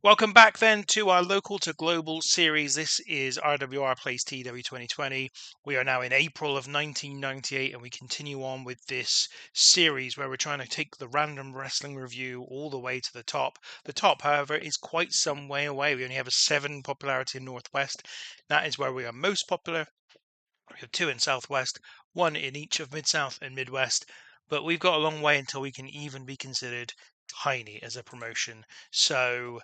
Welcome back then to our local to global series. This is RWR Plays TEW2020. We are now in April of 1998 and we continue on with this series where we're trying to take the random wrestling review all the way to the top. The top, however, is quite some way away. We only have a 7 popularity in Northwest. That is where we are most popular. We have 2 in Southwest, 1 in each of Mid-South and Midwest. But we've got a long way until we can even be considered tiny as a promotion. So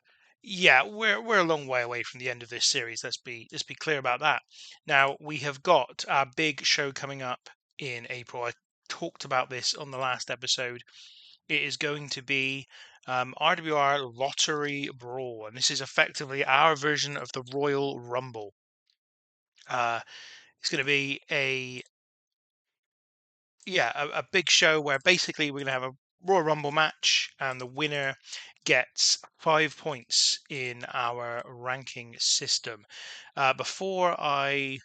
yeah, we're a long way away from the end of this series. Let's be clear about that. Now we have got our big show coming up in April. I talked about this on the last episode. It is going to be RWR Lottery Brawl, and this is effectively our version of the Royal Rumble. It's going to be a big show where basically we're going to have a Royal Rumble match, and the winner gets 5 points in our ranking system. Before I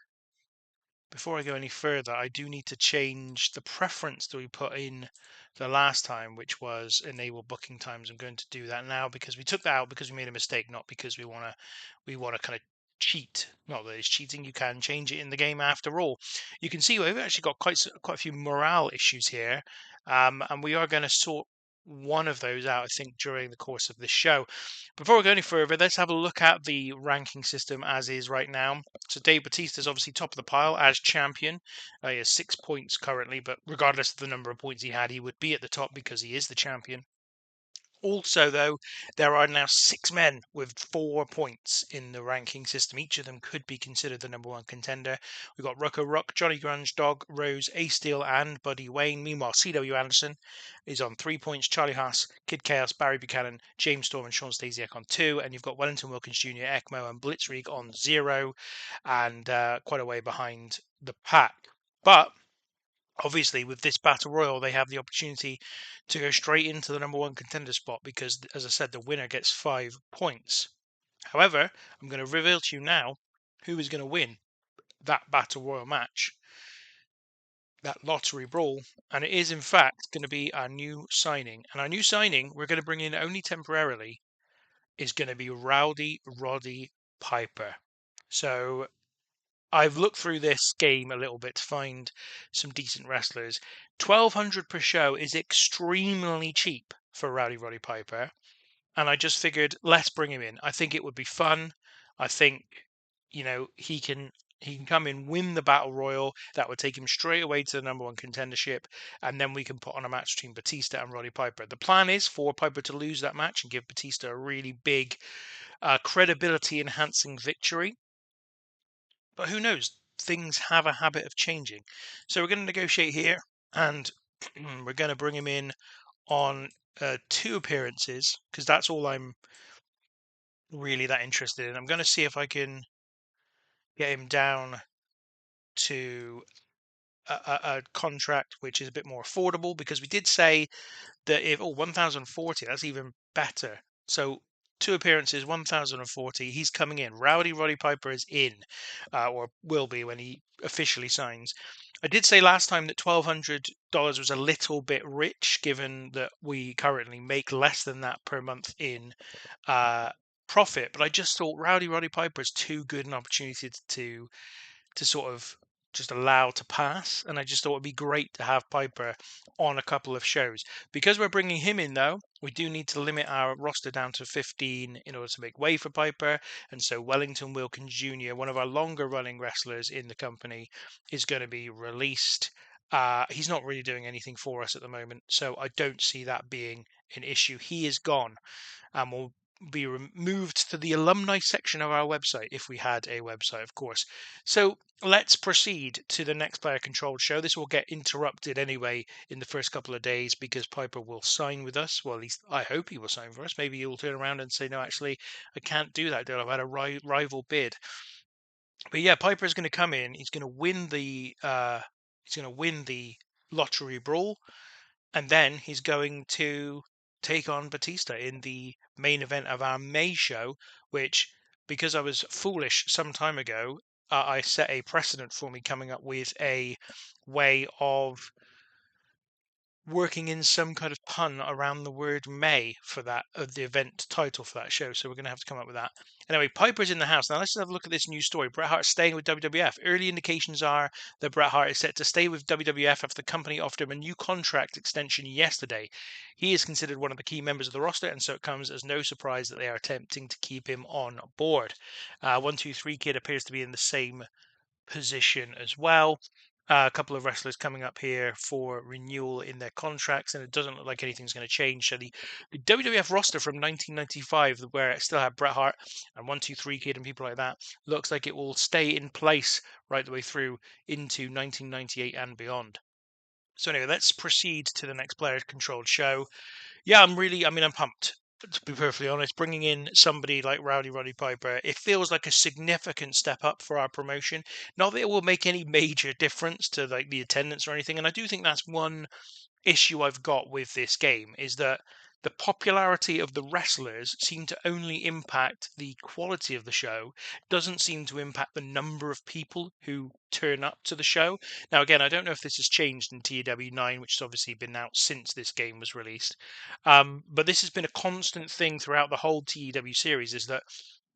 go any further, I do need to change the preference that we put in the last time, which was enable booking times. I'm going to do that now because we took that out because we made a mistake, not because we want to kind of cheat. Not that it's cheating. You can change it in the game after all. You can see we've actually got quite a few morale issues here, and we are going to sort one of those out, I think, during the course of this show. Before we go any further, let's have a look at the ranking system as is right now. So Dave Batista is obviously top of the pile as champion. He has 6 points currently, but regardless of the number of points he had, he would be at the top because he is the champion. Also, though, there are now 6 men with 4 points in the ranking system. Each of them could be considered the number 1 contender. We've got Rucko Ruck, Johnny Grunge, Dog, Rose, Ace Steel, and Buddy Wayne. Meanwhile, CW Anderson is on 3 points. Charlie Haas, Kid Chaos, Barry Buchanan, James Storm, and Sean Stasiak on 2. And you've got Wellington Wilkins Jr., ECMO, and Blitzkrieg on 0, and quite a way behind the pack. But obviously, with this battle royal, they have the opportunity to go straight into the number 1 contender spot because, as I said, the winner gets 5 points. However, I'm going to reveal to you now who is going to win that battle royal match, that lottery brawl, and it is in fact going to be our new signing. And our new signing, we're going to bring in only temporarily, is going to be Rowdy Roddy Piper. So I've looked through this game a little bit to find some decent wrestlers. 1,200 per show is extremely cheap for Rowdy Roddy Piper, and I just figured let's bring him in. I think it would be fun. I think he can come in, win the battle royal. That would take him straight away to the number 1 contendership, and then we can put on a match between Batista and Roddy Piper. The plan is for Piper to lose that match and give Batista a really big credibility enhancing victory. But who knows? Things have a habit of changing. So we're going to negotiate here, and we're going to bring him in on 2 appearances, because that's all I'm really that interested in. I'm going to see if I get him down to a contract which is a bit more affordable, because we did say that if 1,040, that's even better. So 2 appearances, 1,040. He's coming in. Rowdy Roddy Piper is in, or will be when he officially signs. I did say last time that $1,200 was a little bit rich, given that we currently make less than that per month in profit. But I just thought Rowdy Roddy Piper is too good an opportunity to sort of just allow to pass, and I just thought it'd be great to have Piper on a couple of shows. Because we're bringing him in, though, we do need to limit our roster down to 15 in order to make way for Piper, and so Wellington Wilkins Jr., one of our longer running wrestlers in the company, is going to be released. He's not really doing anything for us at the moment, so I don't see that being an issue. He is gone, and will be moved to the alumni section of our website, if we had a website, of course. So let's proceed to the next player controlled show. This will get interrupted anyway in the first couple of days because Piper will sign with us. Well, at least I hope he will sign for us. Maybe he'll turn around and say, no, actually, I can't do that deal. I've had a rival bid. But yeah, Piper is going to come in. He's going to win the lottery brawl, and then he's going to take on Batista in the main event of our May show, which, because I was foolish some time ago, I set a precedent for me coming up with a way of working in some kind of pun around the word May for that, the event title for that show. So we're going to have to come up with that. Anyway, Piper's in the house. Now let's just have a look at this news story. Bret Hart staying with WWF. Early indications are that Bret Hart is set to stay with WWF after the company offered him a new contract extension yesterday. He is considered one of the key members of the roster, and so it comes as no surprise that they are attempting to keep him on board. 123 Kid appears to be in the same position as well. A couple of wrestlers coming up here for renewal in their contracts, and it doesn't look like anything's going to change. So the WWF roster from 1995, where it still had Bret Hart and 123 Kid and people like that, looks like it will stay in place right the way through into 1998 and beyond. So anyway, let's proceed to the next player-controlled show. Yeah, I'm pumped. To be perfectly honest, bringing in somebody like Roddy Piper, it feels like a significant step up for our promotion. Not that it will make any major difference to like the attendance or anything, and I do think that's one issue I've got with this game is that the popularity of the wrestlers seem to only impact the quality of the show, doesn't seem to impact the number of people who turn up to the show. Now, again, I don't know if this has changed in TEW9, which has obviously been out since this game was released. But this has been a constant thing throughout the whole TEW series is that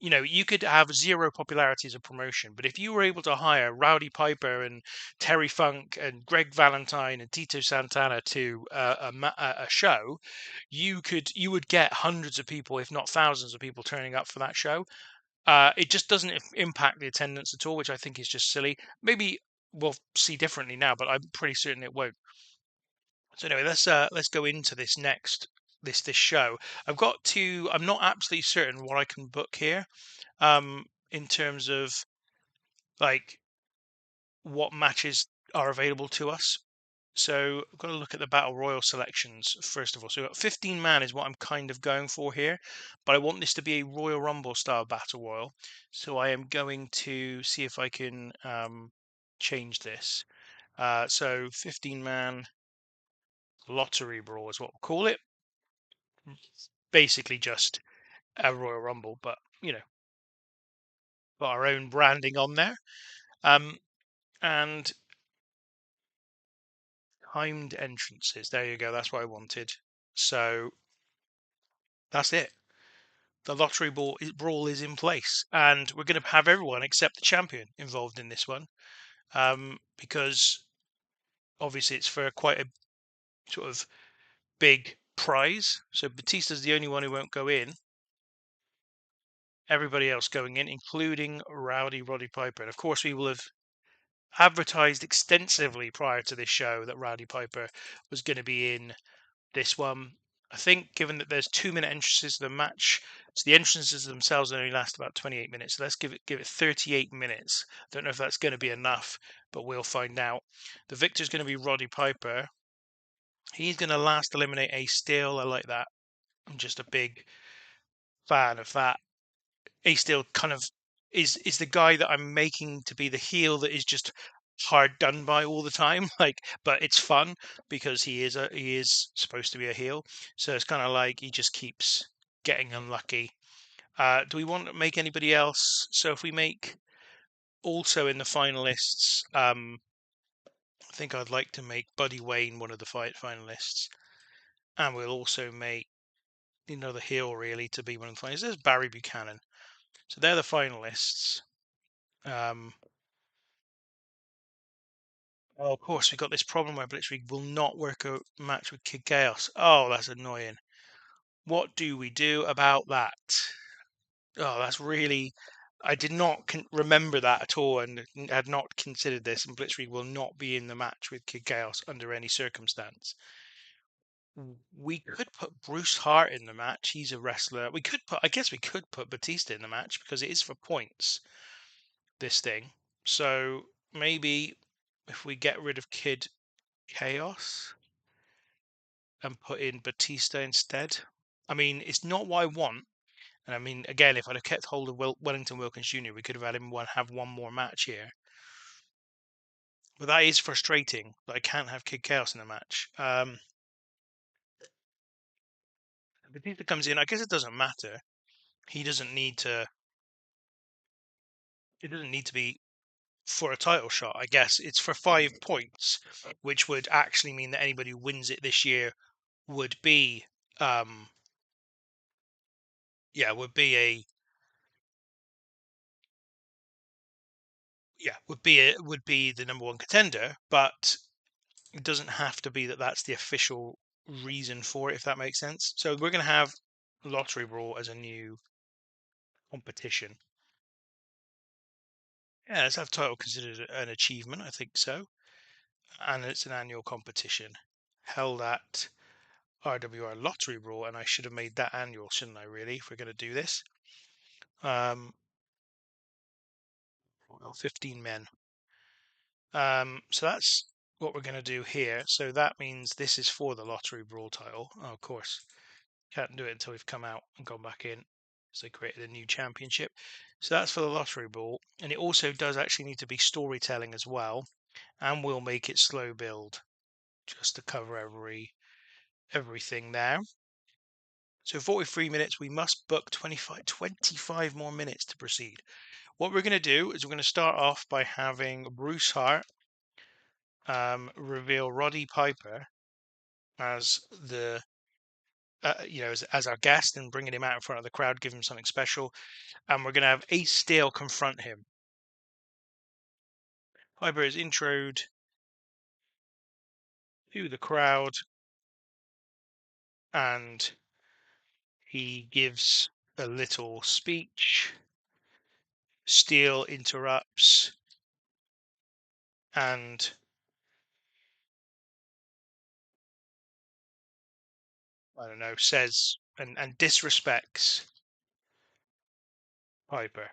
you could have zero popularity as a promotion, but if you were able to hire Rowdy Piper and Terry Funk and Greg Valentine and Tito Santana to a show, you would get hundreds of people, if not thousands of people, turning up for that show. It just doesn't impact the attendance at all, which I think is just silly. Maybe we'll see differently now, but I'm pretty certain it won't. So anyway, let's go into this next this show. I'm not absolutely certain what I can book here, in terms of like what matches are available to us. So I've got to look at the Battle Royal selections first of all. So we've got 15 man is what I'm kind of going for here, but I want this to be a Royal Rumble style Battle Royal. So I am going to see if I can change this. So 15 man Lottery Brawl is what we'll call it. Basically just a Royal Rumble, but got our own branding on there. And timed entrances. There you go. That's what I wanted. So that's it. The lottery brawl is in place, and we're going to have everyone except the champion involved in this one, because obviously it's for quite a sort of big prize. So Batista's the only one who won't go in. Everybody else going in, including Roddy Piper. And of course, we will have advertised extensively prior to this show that Roddy Piper was going to be in this one. I think given that there's 2-minute entrances to the match, so the entrances themselves only last about 28 minutes. So let's give it 38 minutes. Don't know if that's going to be enough, but we'll find out. The victor is going to be Roddy Piper. He's going to last eliminate Ace Steel. I like that. I'm just a big fan of that. Ace Steel kind of is the guy that I'm making to be the heel that is just hard done by all the time. But it's fun because he is supposed to be a heel. So it's kind of like he just keeps getting unlucky. Do we want to make anybody else? So if we make also in the finalists, I think I'd like to make Buddy Wayne one of the finalists, and we'll also make the heel really to be one of the finalists. There's Barry Buchanan. So they're the finalists. Oh, of course, we've got this problem where Blitzkrieg will not work a match with Kid Chaos. Oh, that's annoying. What do we do about that? Oh, that's really. I did not remember that at all and had not considered this, and Blitzkrieg will not be in the match with Kid Chaos under any circumstance. We could put Bruce Hart in the match. He's a wrestler. I guess we could put Batista in the match because it is for points, this thing. So maybe if we get rid of Kid Chaos and put in Batista instead. I mean, it's not what I want. And I mean, again, if I'd have kept hold of Wellington Wilkins Jr., we could have had him have one more match here. But that is frustrating that I can't have Kid Chaos in the match. Batista comes in. I guess it doesn't matter. He doesn't need to. It doesn't need to be for a title shot. I guess it's for 5 points, which would actually mean that anybody who wins it this year would be, um, yeah, would be the number one contender. But it doesn't have to be that that's the official reason for it, if that makes sense. So we're going to have Lottery Brawl as a new competition. Yeah, let's have title considered an achievement. I think so. And it's an annual competition held at RWR Lottery Brawl, and I should have made that annual, shouldn't I? Really, if we're going to do this, um, well, 15 men. So that's what we're going to do here. So that means this is for the Lottery Brawl title. Oh, of course, can't do it until we've come out and gone back in. So they created a new championship. So that's for the Lottery Brawl, and it also does actually need to be storytelling as well, and we'll make it slow build just to cover everything there. So 43 minutes, we must book 25 more minutes to proceed. What we're going to do is we're going to start off by having Bruce Hart reveal Roddy Piper as the as our guest and bringing him out in front of the crowd, give him something special. And we're going to have Ace Steel confront him. Piper is introed to the crowd and he gives a little speech. Steel interrupts and I don't know, says and disrespects Piper.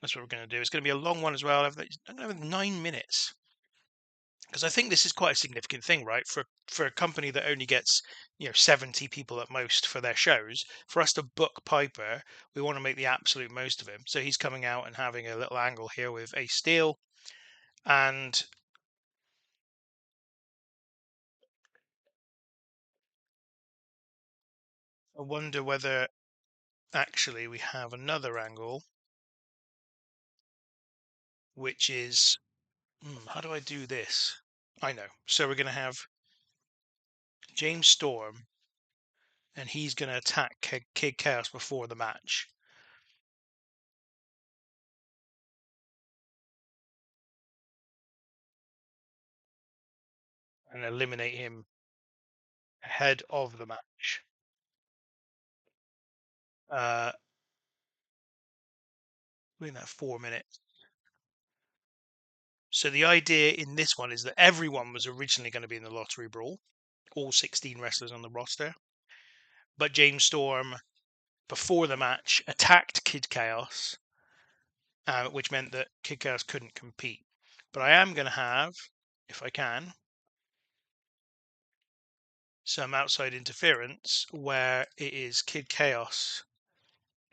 That's what we're going to do. It's going to be a long one as well. I don't know, 9 minutes. Because I think this is quite a significant thing, right? For a company that only gets 70 people at most for their shows, for us to book Piper, we want to make the absolute most of him. So he's coming out and having a little angle here with Ace Steel, and I wonder whether actually we have another angle, which is how do I do this? I know. So we're going to have James Storm, and he's going to attack Kid Chaos before the match. And eliminate him ahead of the match. Doing that 4 minutes. So the idea in this one is that everyone was originally going to be in the Lottery Brawl, all 16 wrestlers on the roster. But James Storm, before the match, attacked Kid Chaos, which meant that Kid Chaos couldn't compete. But I am going to have, if I can, some outside interference where it is Kid Chaos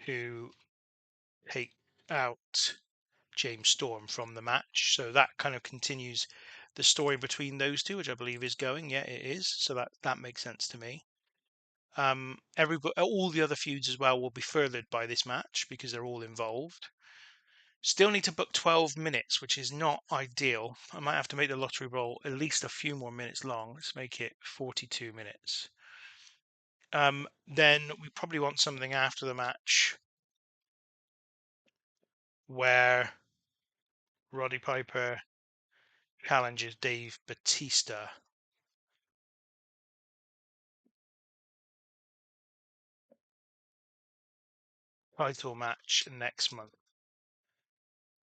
who take out James Storm from the match. So that kind of continues the story between those two, which I believe is going. Yeah, it is. So that makes sense to me. All the other feuds as well will be furthered by this match because they're all involved. Still need to book 12 minutes, which is not ideal. I might have to make the Lottery Brawl at least a few more minutes long. Let's make it 42 minutes. Then we probably want something after the match where Roddy Piper challenges Dave Batista. Title match next month.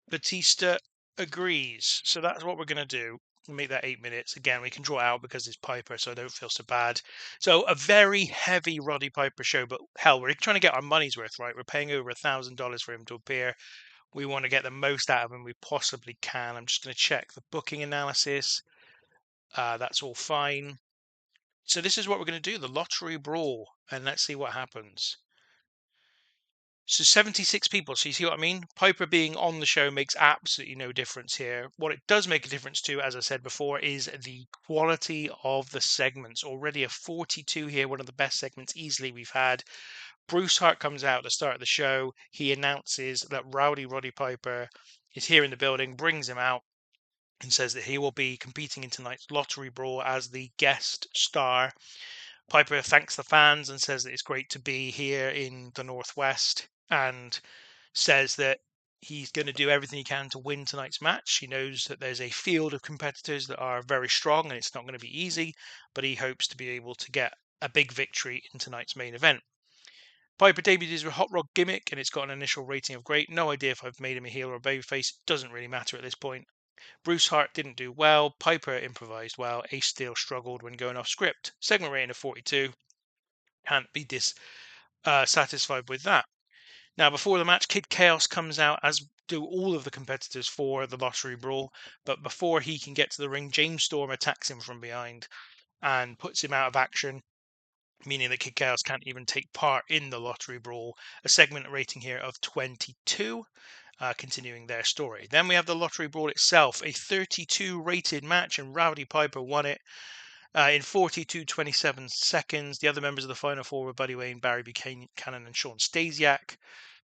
Batista agrees. So that's what we're going to do. We'll make that 8 minutes. Again, we can draw it out because it's Piper, so I don't feel so bad. So a very heavy Roddy Piper show, but hell, we're trying to get our money's worth, right? We're paying over $1,000 for him to appear. We want to get the most out of him we possibly can. I'm just going to check the booking analysis. That's all fine. So this is what we're going to do, the Lottery Brawl, and let's see what happens. So 76 people. So you see what I mean? Piper being on the show makes absolutely no difference here. What it does make a difference to, as I said before, is the quality of the segments. Already a 42 here, one of the best segments easily we've had. Bruce Hart comes out at the start of the show. He announces that Roddy Piper is here in the building, brings him out. and says that he will be competing in tonight's Lottery Brawl as the guest star. Piper thanks the fans and says that it's great to be here in the Northwest, and says that he's going to do everything he can to win tonight's match. He knows that there's a field of competitors that are very strong and it's not going to be easy, but he hopes to be able to get a big victory in tonight's main event. Piper debuted his Hot Rod gimmick and it's got an initial rating of great. No idea if I've made him a heel or a babyface. It doesn't really matter at this point. Bruce Hart didn't do well. Piper improvised well. Ace Steel struggled when going off script. Segment rating of 42. Can't be dissatisfied with that. Now, before the match, Kid Chaos comes out, as do all of the competitors for the Lottery Brawl. But before he can get to the ring, James Storm attacks him from behind and puts him out of action, meaning that Kid Chaos can't even take part in the Lottery Brawl. A segment rating here of 22, continuing their story. Then we have the Lottery Brawl itself, a 32 rated match, and Rowdy Piper won it in 42.27 seconds. The other members of the Final Four were Buddy Wayne, Barry Buchanan, and Sean Stasiak,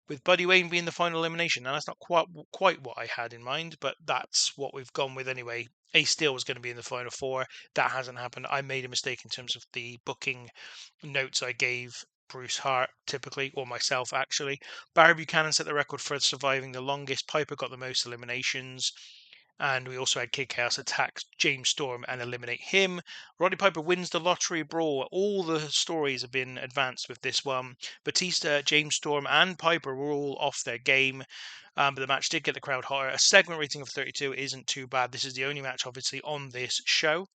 with Buddy Wayne being the final elimination. Now, that's not quite what I had in mind, but that's what we've gone with anyway. Ace Steel was going to be in the Final Four. That hasn't happened. I made a mistake in terms of the booking notes I gave Bruce Hart, typically, or myself, actually. Barry Buchanan set the record for surviving the longest. Piper got the most eliminations. And we also had Kid Chaos attack James Storm and eliminate him. Roddy Piper wins the Lottery Brawl. All the stories have been advanced with this one. Batista, James Storm, and Piper were all off their game. But the match did get the crowd hotter. A segment rating of 32 isn't too bad. This is the only match, obviously, on this show.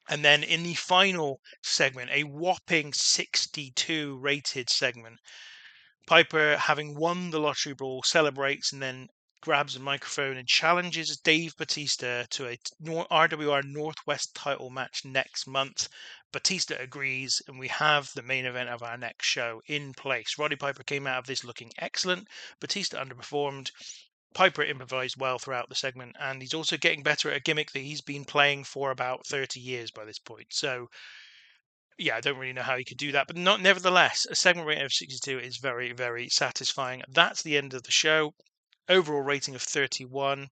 And then in the final segment, a whopping 62 rated segment, Piper, having won the Lottery Brawl, celebrates and then grabs a microphone and challenges Dave Batista to a RWR Northwest title match next month. Batista agrees, and we have the main event of our next show in place. Roddy Piper came out of this looking excellent. Batista underperformed. Piper improvised well throughout the segment, and he's also getting better at a gimmick that he's been playing for about 30 years by this point. So yeah, I don't really know how he could do that, but nevertheless, a segment rating of 62 is very, very satisfying. That's the end of the show. Overall rating of 31.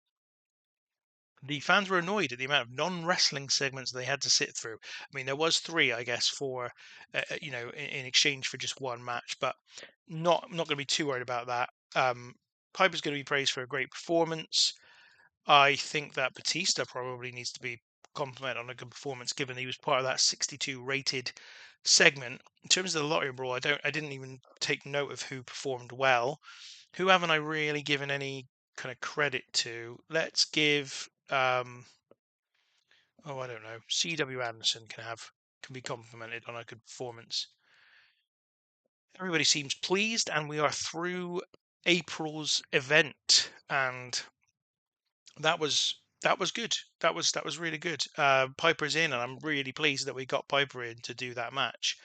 The fans were annoyed at the amount of non-wrestling segments they had to sit through. I mean, there was three, I guess, for in exchange for just one match, but not going to be too worried about that. Piper's going to be praised for a great performance. I think that Batista probably needs to be complimented on a good performance, given he was part of that 62 rated segment. In terms of the Lottery Brawl, I didn't even take note of who performed well. Who haven't I really given any kind of credit to? Let's give I don't know. C.W. Anderson can be complimented on a good performance. Everybody seems pleased, and we are through April's event, and that was good. That was really good. Piper's in, and I'm really pleased that we got Piper in to do that match.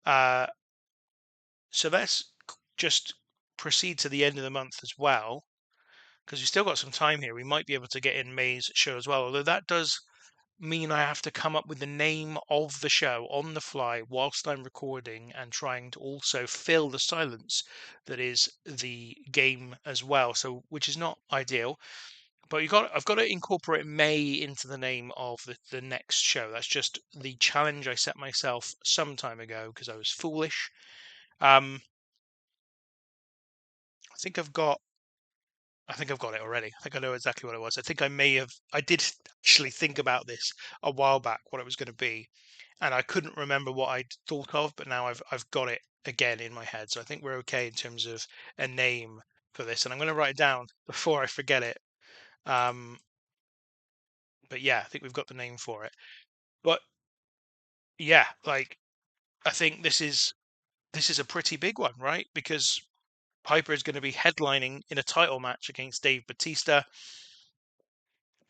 So let's just proceed to the end of the month as well, because we've still got some time here. We might be able to get in May's show as well, although that does mean I have to come up with the name of the show on the fly whilst I'm recording and trying to also fill the silence that is the game as well. So, which is not ideal. But I've got to incorporate May into the name of the next show. That's just the challenge I set myself some time ago because I was foolish. I think I've got it already. I think I know exactly what it was. I did actually think about this a while back, what it was going to be, and I couldn't remember what I'd thought of, but now I've got it again in my head. So I think we're okay in terms of a name for this, and I'm going to write it down before I forget it. But yeah, I think we've got the name for it. But yeah, like I think this is a pretty big one, right? Because Piper is going to be headlining in a title match against Dave Batista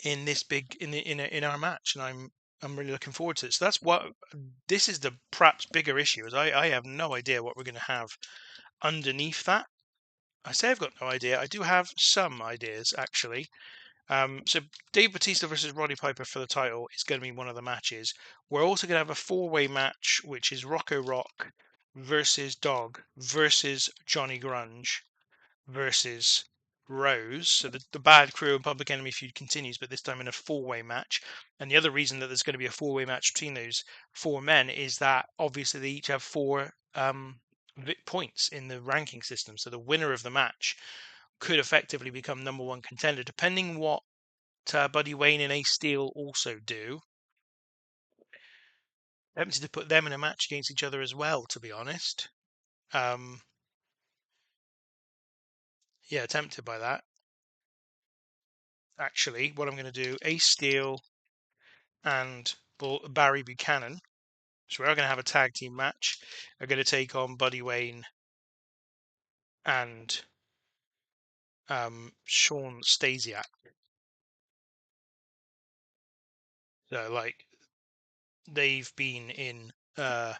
in this big in our match, and I'm really looking forward to it. So that's what this is, the perhaps bigger issue is I have no idea what we're going to have underneath that. I say I've got no idea. I do have some ideas actually. So Dave Batista versus Roddy Piper for the title is going to be one of the matches. We're also going to have a four-way match, which is Rocco Rock versus Dog versus Johnny Grunge versus Rose. So the Bad Crew and Public Enemy feud continues, but this time in a four-way match. And the other reason that there's going to be a four-way match between those four men is that obviously they each have four points in the ranking system. So the winner of the match could effectively become number one contender, depending what Buddy Wayne and Ace Steel also do. Tempted to put them in a match against each other as well, to be honest. Yeah, tempted by that. Actually, what I'm going to do, Ace Steel and Barry Buchanan. So we're going to have a tag team match. Are going to take on Buddy Wayne and Sean Stasiak. So like they've been in Sean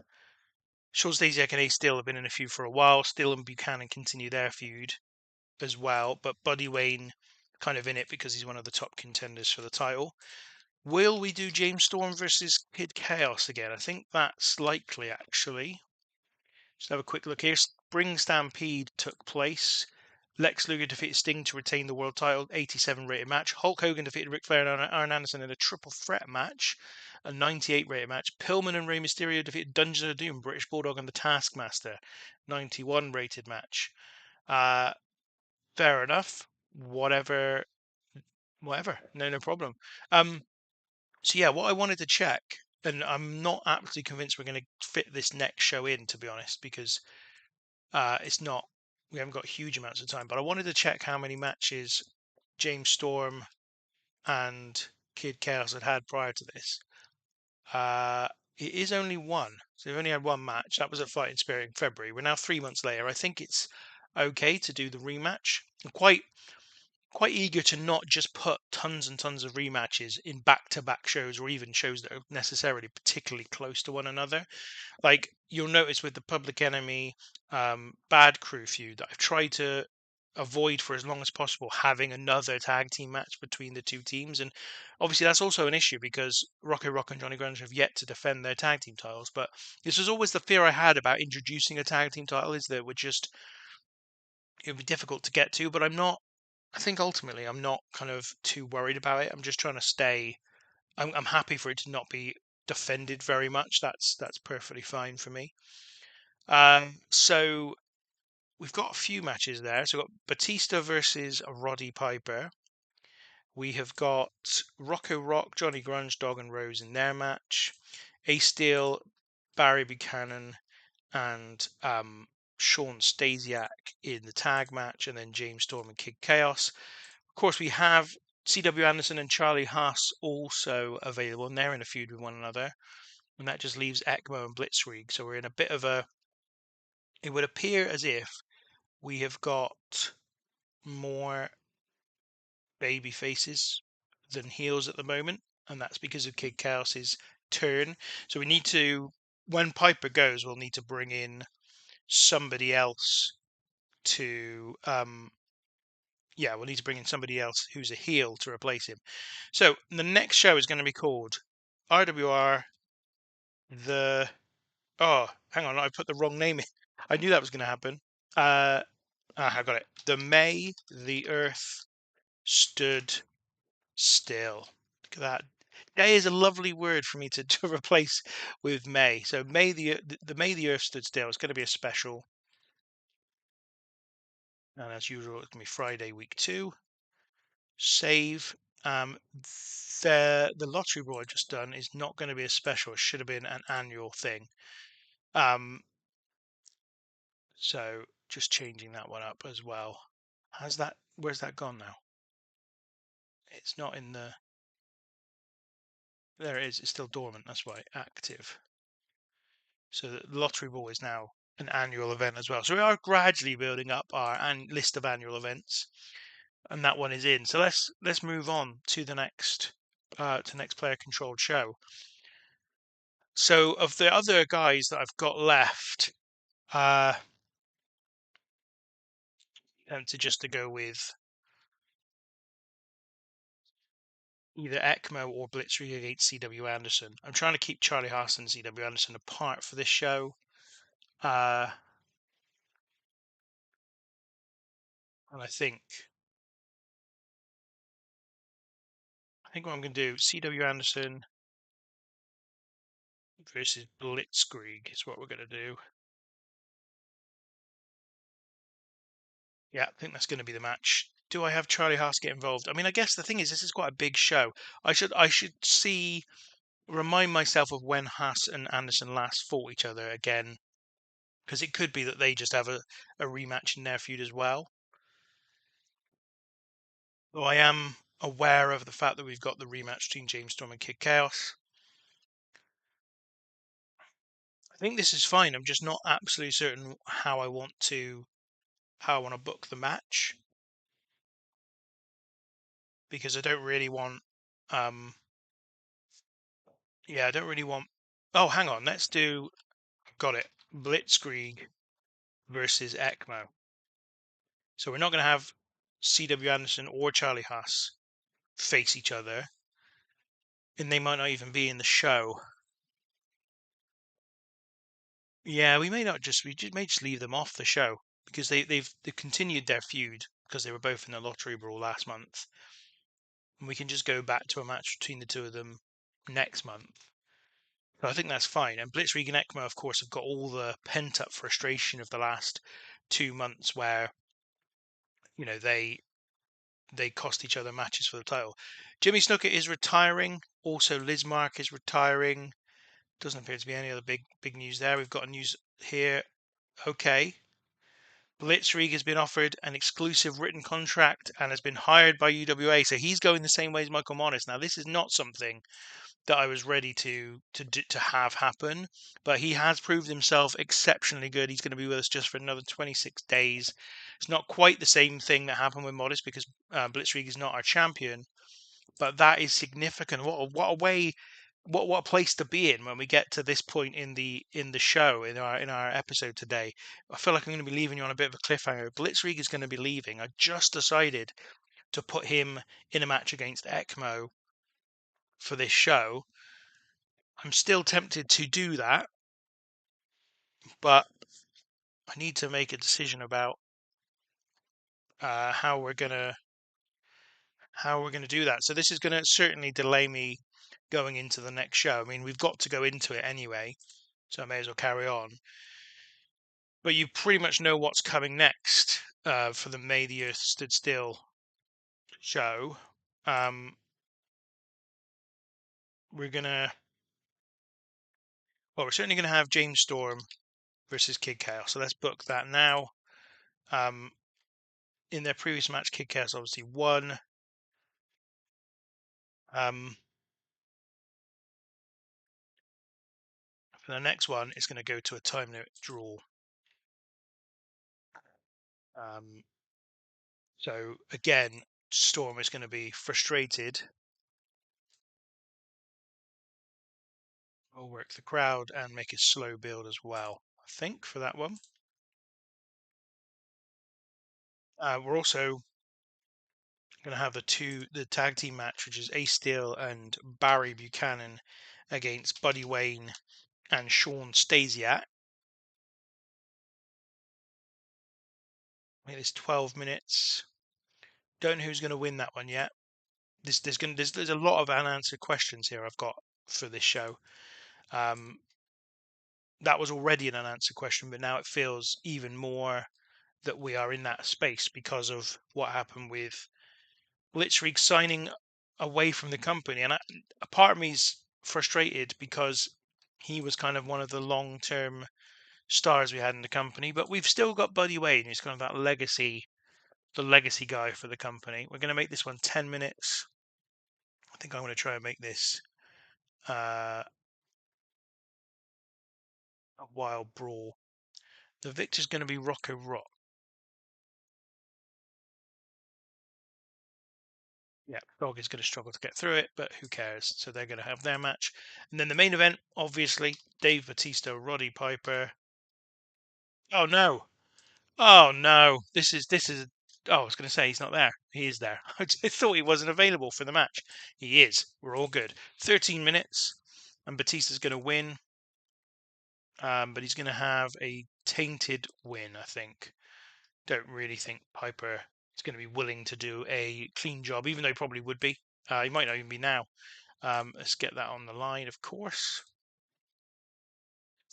Stasiak and Ace Steel have been in a feud for a while. Steel and Buchanan continue their feud as well, but Buddy Wayne kind of in it because he's one of the top contenders for the title. Will we do James Storm versus Kid Chaos again? I think that's likely, actually. Just have a quick look here. Spring Stampede took place. Lex Luger defeated Sting to retain the world title, 87 rated match. Hulk Hogan defeated Ric Flair and Arn Anderson in a triple threat match, a 98 rated match. Pillman and Rey Mysterio defeated Dungeon of Doom, British Bulldog and the Taskmaster, 91 rated match. Fair enough. Whatever. No problem. So yeah, what I wanted to check, and I'm not absolutely convinced we're going to fit this next show in, to be honest, because it's not. We haven't got huge amounts of time, but I wanted to check how many matches James Storm and Kid Chaos had prior to this. It is only one, so they've only had one match. That was at Fighting Spirit in February. We're now 3 months later. I think it's okay to do the rematch. I'm quite eager to not just put tons and tons of rematches in back-to-back shows or even shows that are necessarily particularly close to one another. Like you'll notice with the Public Enemy Bad Crew feud that I've tried to avoid for as long as possible having another tag team match between the two teams, and obviously that's also an issue because Rocco Rock and Johnny Grunge have yet to defend their tag team titles. But this was always the fear I had about introducing a tag team title, is that it would be difficult to get to. But I'm not. I think ultimately I'm not kind of too worried about it. I'm just trying to stay. I'm happy for it to not be defended very much. That's perfectly fine for me. So we've got a few matches there. So we've got Batista versus Roddy Piper. We have got Rocco Rock, Johnny Grunge, Dog and Rose in their match. Ace Steel, Barry Buchanan, and Sean Stasiak in the tag match, and then James Storm and Kid Chaos. Of course, we have C.W. Anderson and Charlie Haas also available, and they're in a feud with one another. And that just leaves ECMO and Blitzkrieg. So we're in a bit of a. It would appear as if we have got more baby faces than heels at the moment, and that's because of Kid Chaos's turn. So we need to, when Piper goes, we'll need to bring in somebody else to we'll need to bring in somebody else who's a heel to replace him. So the next show is going to be called RWR the. Oh, hang on, I put the wrong name in. I knew that was going to happen. I got it. The May the Earth stood still. Look at that. Day is a lovely word for me to replace with May. So May the May the Earth stood still. It's going to be a special, and as usual, it's going to be Friday week 2. Save. The Lottery Brawl I've just done is not going to be a special. It should have been an annual thing. So just changing that one up as well. Where's that gone now? It's not in the. There it is. It's still dormant. That's why. Active. So the Lottery Ball is now an annual event as well. So we are gradually building up our list of annual events, and that one is in. So let's move on to the next player controlled show. So of the other guys that I've got left, and to go with either ECMO or Blitzkrieg against C.W. Anderson. I'm trying to keep Charlie Haas and C.W. Anderson apart for this show. And I think think what I'm going to do, CW Anderson versus Blitzkrieg is what we're going to do. Yeah, I think that's going to be the match. Do I have Charlie Haas get involved? I mean, I guess the thing is, this is quite a big show. I should remind myself of when Haas and Anderson last fought each other again, because it could be that they just have a rematch in their feud as well. Though I am aware of the fact that we've got the rematch between James Storm and Kid Chaos. I think this is fine. I'm just not absolutely certain how I want to book the match, because I don't really want I don't really want. Oh, hang on. Let's do. Got it. Blitzkrieg versus ECMO. So we're not going to have CW Anderson or Charlie Haas face each other, and they might not even be in the show. Yeah, we may not just may just leave them off the show, because they've continued their feud because they were both in the Lottery Brawl last month, and we can just go back to a match between the two of them next month. So I think that's fine. And Blitzkrieg and ECMO, of course, have got all the pent up frustration of the last 2 months, where they cost each other matches for the title. Jimmy Snuka is retiring. Also, Liz Mark is retiring. Doesn't appear to be any other big news there. We've got a news here. Okay. Blitzkrieg has been offered an exclusive written contract and has been hired by UWA. So he's going the same way as Michael Modest. Now, this is not something that I was ready to have happen, but he has proved himself exceptionally good. He's going to be with us just for another 26 days. It's not quite the same thing that happened with Modest, because Blitzkrieg is not our champion, but that is significant. What a way, what a place to be in when we get to this point in the show, in our episode today. I feel like I'm going to be leaving you on a bit of a cliffhanger. Blitzkrieg is going to be leaving. I just decided to put him in a match against ECMO for this show. I'm still tempted to do that, but I need to make a decision about how we're gonna do that. So this is going to certainly delay me going into the next show. I mean, we've got to go into it anyway, so I may as well carry on. But you pretty much know what's coming next for the May the Earth Stood Still show. We're certainly gonna have James Storm versus Kid Chaos. So let's book that now. In their previous match, Kid Chaos obviously won. For the next one, it's going to go to a time limit draw. So again, Storm is going to be frustrated. We'll work the crowd and make a slow build as well, I think, for that one. We're also going to have the tag team match, which is Ace Steel and Barry Buchanan against Buddy Wayne and Sean Stasiak. It is 12 minutes. Don't know who's going to win that one yet. There's a lot of unanswered questions here I've got for this show. That was already an unanswered question, but now it feels even more that we are in that space because of what happened with Blitzkrieg signing away from the company. And a part of me's frustrated because he was kind of one of the long-term stars we had in the company, but we've still got Buddy Wayne, who's kind of the legacy guy for the company. We're going to make this one 10 minutes. I think I'm going to try and make this a wild brawl. The victor's going to be Rocco Rock. Yeah, Dog is going to struggle to get through it, but who cares? So they're going to have their match. And then the main event, obviously, Dave Bautista, Roddy Piper. Oh no. Oh no. This is oh, I was going to say he's not there. He is there. I thought he wasn't available for the match. He is. We're all good. 13 minutes, and Batista's going to win. But he's going to have a tainted win, I think. Don't really think Piper is going to be willing to do a clean job, even though he probably would be. He might not even be now. Let's get that on the line, of course.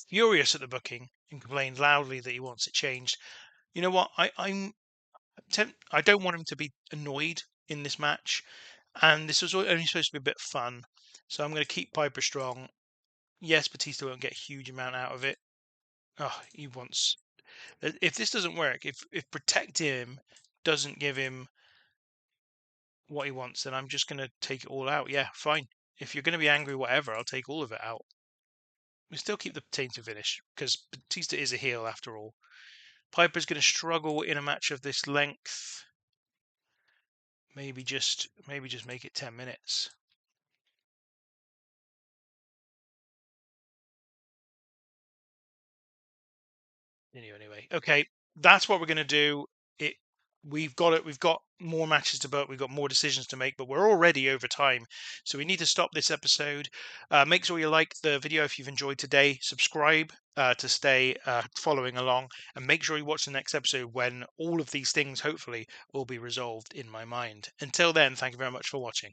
Furious at the booking and complains loudly that he wants it changed. You know what? I don't want him to be annoyed in this match, and this was only supposed to be a bit of fun. So I'm going to keep Piper strong. Yes, Batista won't get a huge amount out of it. Oh, he wants. If this doesn't work, if protect him doesn't give him what he wants, then I'm just going to take it all out. Yeah, fine. If you're going to be angry, whatever, I'll take all of it out. We still keep the tainted finish because Batista is a heel after all. Piper's going to struggle in a match of this length. Maybe just make it 10 minutes. Anyway, okay, that's what we're going to do. It we've got it. We've got more matches to book. We've got more decisions to make, but we're already over time, so we need to stop this episode. Make sure you like the video if you've enjoyed today. Subscribe to stay following along, and make sure you watch the next episode when all of these things hopefully will be resolved in my mind. Until then, thank you very much for watching.